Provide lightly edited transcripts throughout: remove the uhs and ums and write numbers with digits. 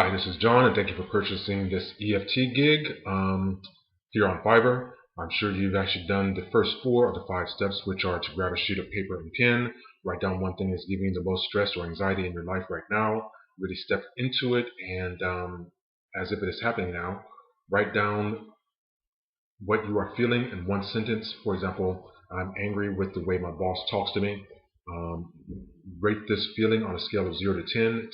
Hi, this is John, and thank you for purchasing this EFT gig here on Fiverr. I'm sure you've actually done the first 4 of the 5 steps, which are to grab a sheet of paper and pen, write down one thing that's giving you the most stress or anxiety in your life right now, really step into it, and as if it is happening now, write down what you are feeling in one sentence. For example, I'm angry with the way my boss talks to me. Um, Rate this feeling on a scale of 0 to 10,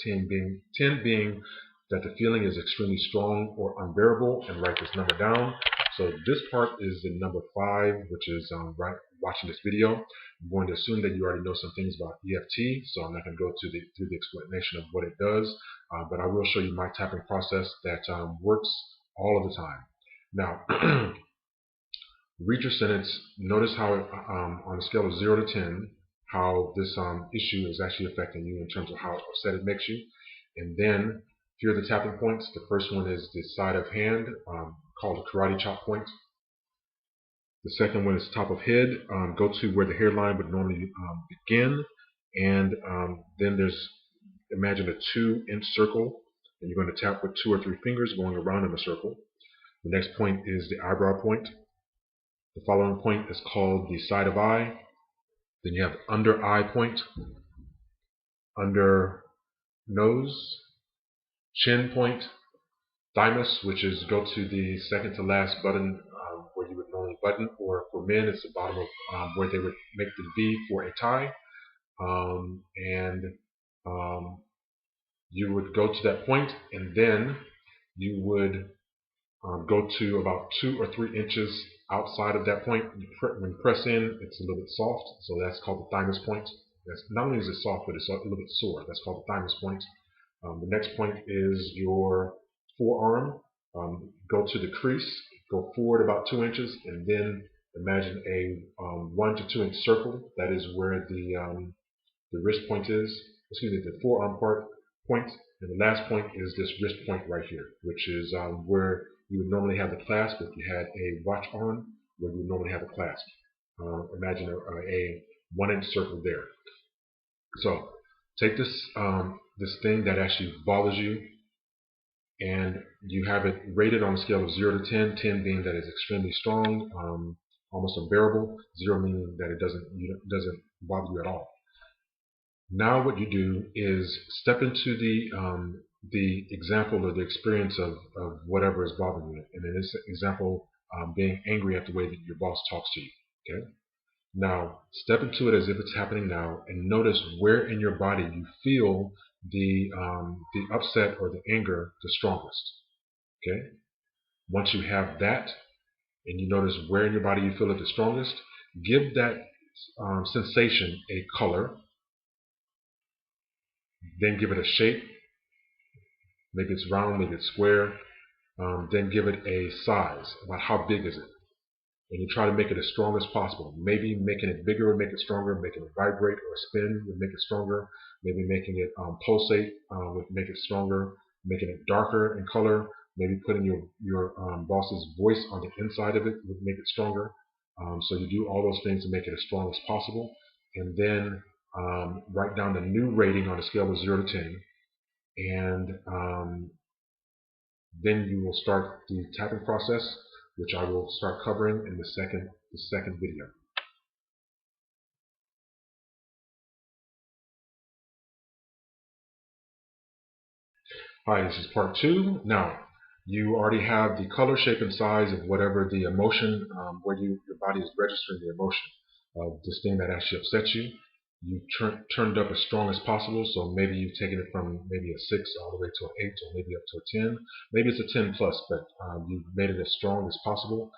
10 being that the feeling is extremely strong or unbearable, and write this number down. So this part is the number 5, which is right watching this video. I'm going to assume that you already know some things about EFT, so I'm not going to go through the explanation of what it does, but I will show you my tapping process that works all of the time. Now, read your sentence. Notice how it, on a scale of 0 to 10, how this issue is actually affecting you in terms of how upset it makes you. And then here are the tapping points. The first one is the side of hand, called the karate chop point. The second one is top of head. Go to where the hairline would normally begin. And then there's, imagine a 2-inch circle. And you're going to tap with 2 or 3 fingers going around in a circle. The next point is the eyebrow point. The following point is called the side of eye. Then you have under eye point, under nose, chin point, thymus, which is go to the second to last button where you would normally button, or for men it's the bottom of where they would make the V for a tie. And you would go to that point, and then you would go to about 2 or 3 inches outside of that point. When you press in, it's a little bit soft, so that's called the thymus point. That's, not only is it soft, but it's a little bit sore. That's called the thymus point. The next point is your forearm. Go to the crease, go forward about 2 inches, and then imagine a 1 to 2 inch circle. That is where the wrist point is. Excuse me, the forearm point. And the last point is this wrist point right here, which is where you would normally have the clasp if you had a watch on, where you would normally have a clasp. Imagine a 1-inch circle there. So take this this thing that actually bothers you, and you have it rated on a scale of 0 to 10, 10 being that it's extremely strong, almost unbearable, 0 meaning that it doesn't bother you at all. Now what you do is step into the example or the experience of whatever is bothering you. And in this example, being angry at the way that your boss talks to you. Okay. Now step into it as if it's happening now, and notice where in your body you feel the upset or the anger the strongest. Okay. Once you have that, and you notice where in your body you feel it the strongest, give that sensation a color. Then give it a shape. Maybe it's round, maybe it's square. Then give it a size. About how big is it? And you try to make it as strong as possible. Maybe making it bigger would make it stronger. Making it vibrate or spin would make it stronger. Maybe making it pulsate would make it stronger. Making it darker in color. Maybe putting your boss's voice on the inside of it would make it stronger. So you do all those things to make it as strong as possible. And then write down the new rating on a scale of 0 to 10. And then you will start the tapping process, which I will start covering in the second video. Hi, this is part 2. Now, you already have the color, shape, and size of whatever the emotion, where your body is registering the emotion of this thing that actually upsets you. You turned up as strong as possible, so maybe you've taken it from maybe a 6 all the way to an 8, or maybe up to a 10. Maybe it's a 10 plus, but you've made it as strong as possible.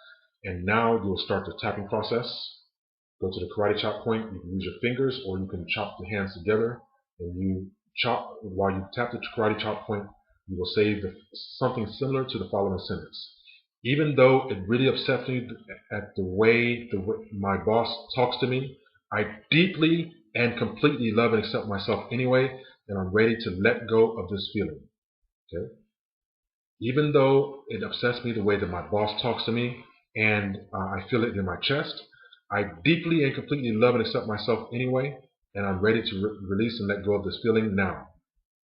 And now you'll start the tapping process. Go to the karate chop point. You can use your fingers, or you can chop the hands together. And you chop, while you tap the karate chop point, you will say something similar to the following sentence. Even though it really upsets me at the way my boss talks to me, I deeply and completely love and accept myself anyway, and I'm ready to let go of this feeling. Okay? Even though it upsets me the way that my boss talks to me, and I feel it in my chest, I deeply and completely love and accept myself anyway, and I'm ready to release and let go of this feeling now.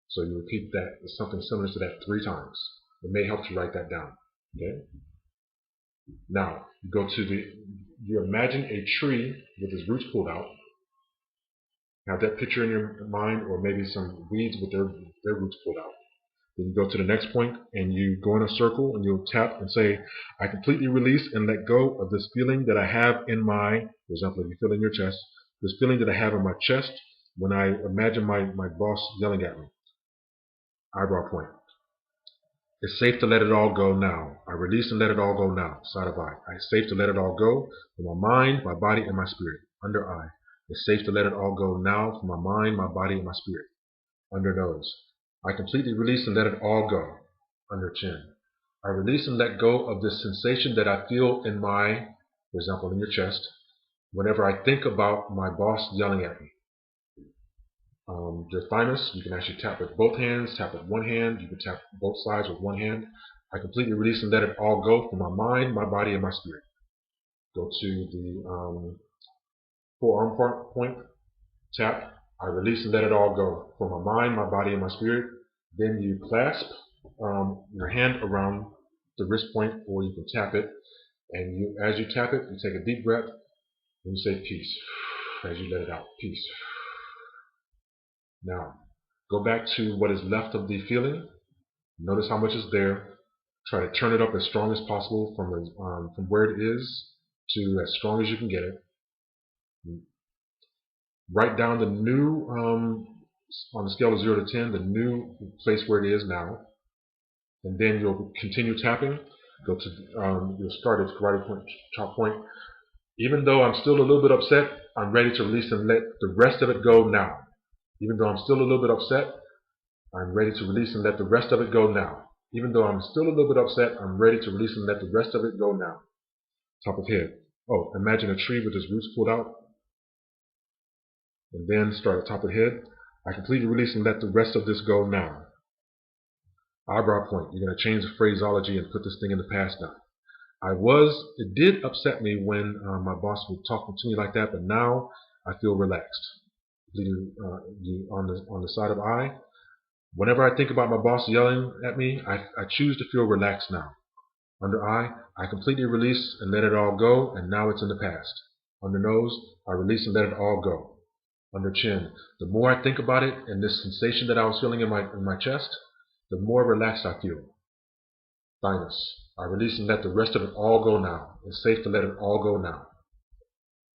So you repeat that, something similar to that 3 times. It may help to write that down. Okay. Now you imagine a tree with its roots pulled out. Have that picture in your mind, or maybe some weeds with their roots pulled out. Then you go to the next point and you go in a circle and you'll tap and say, I completely release and let go of this feeling that I have in my, for example, if you feel in your chest, this feeling that I have in my chest when I imagine my boss yelling at me. Eyebrow point. It's safe to let it all go now. I release and let it all go now. Side of eye. It's safe to let it all go from my mind, my body, and my spirit. Under eye. It's safe to let it all go now from my mind, my body, and my spirit. Under nose. I completely release and let it all go. Under chin. I release and let go of this sensation that I feel in my, for example, in your chest, whenever I think about my boss yelling at me. Your thymus, you can actually tap with both hands, tap with one hand, you can tap both sides with one hand. I completely release and let it all go from my mind, my body, and my spirit. Go to the forearm point, tap. I release and let it all go from my mind, my body, and my spirit. Then you clasp your hand around the wrist point, or you can tap it. And as you tap it, you take a deep breath and you say peace. As you let it out, peace. Now, go back to what is left of the feeling. Notice how much is there. Try to turn it up as strong as possible from where it is to as strong as you can get it. Write down the new, on the scale of 0 to 10, the new place where it is now. And then you'll continue tapping. Go to, you'll start at karate point, top point. Even though I'm still a little bit upset, I'm ready to release and let the rest of it go now. Even though I'm still a little bit upset, I'm ready to release and let the rest of it go now. Even though I'm still a little bit upset, I'm ready to release and let the rest of it go now. Top of head. Oh, imagine a tree with its roots pulled out. And then start at top of head. I completely release and let the rest of this go now. Eyebrow point. You're going to change the phraseology and put this thing in the past now. It did upset me when my boss was talking to me like that, but now I feel relaxed. On the side of eye. Whenever I think about my boss yelling at me, I choose to feel relaxed now. Under eye, I completely release and let it all go, and now it's in the past. Under nose, I release and let it all go. Under chin, the more I think about it and this sensation that I was feeling in my chest, the more relaxed I feel. Thymus, I release and let the rest of it all go now. It's safe to let it all go now.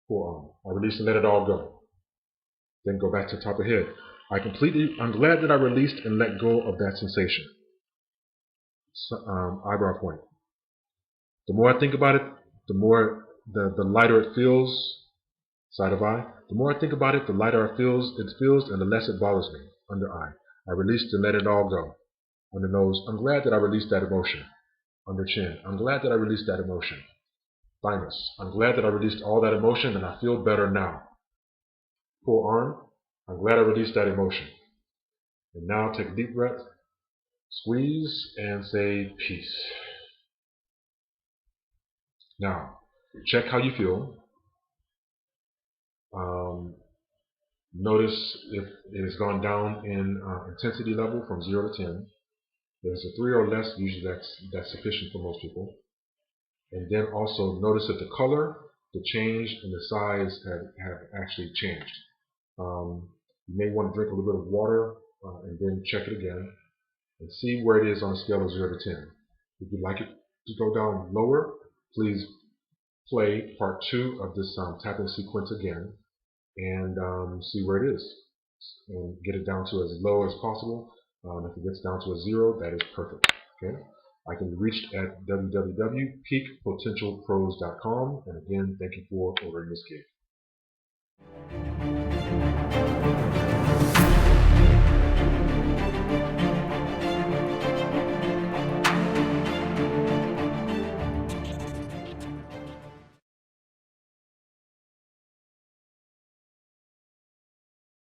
Forearm, I release and let it all go. Then go back to the top of the head. I'm glad that I released and let go of that sensation. Eyebrow point. The more I think about it, the more the lighter it feels. Side of eye. The more I think about it, the lighter it feels, and the less it bothers me. Under eye. I released and let it all go. Under nose. I'm glad that I released that emotion. Under chin. I'm glad that I released that emotion. Thymus. I'm glad that I released all that emotion and I feel better now. Forearm. I'm glad I released that emotion. And now take a deep breath, squeeze, and say peace. Now, check how you feel. Notice if it has gone down in intensity level from 0 to 10. If it's a 3 or less, usually that's sufficient for most people. And then also notice that the color, the change, and the size have actually changed. You may want to drink a little bit of water and then check it again and see where it is on a scale of 0 to 10. If you'd like it to go down lower, please play part 2 of this tapping sequence again and see where it is and get it down to as low as possible. If it gets down to a 0, that is perfect. Okay? I can be reached at www.peakpotentialpros.com, and again, thank you for ordering this cake.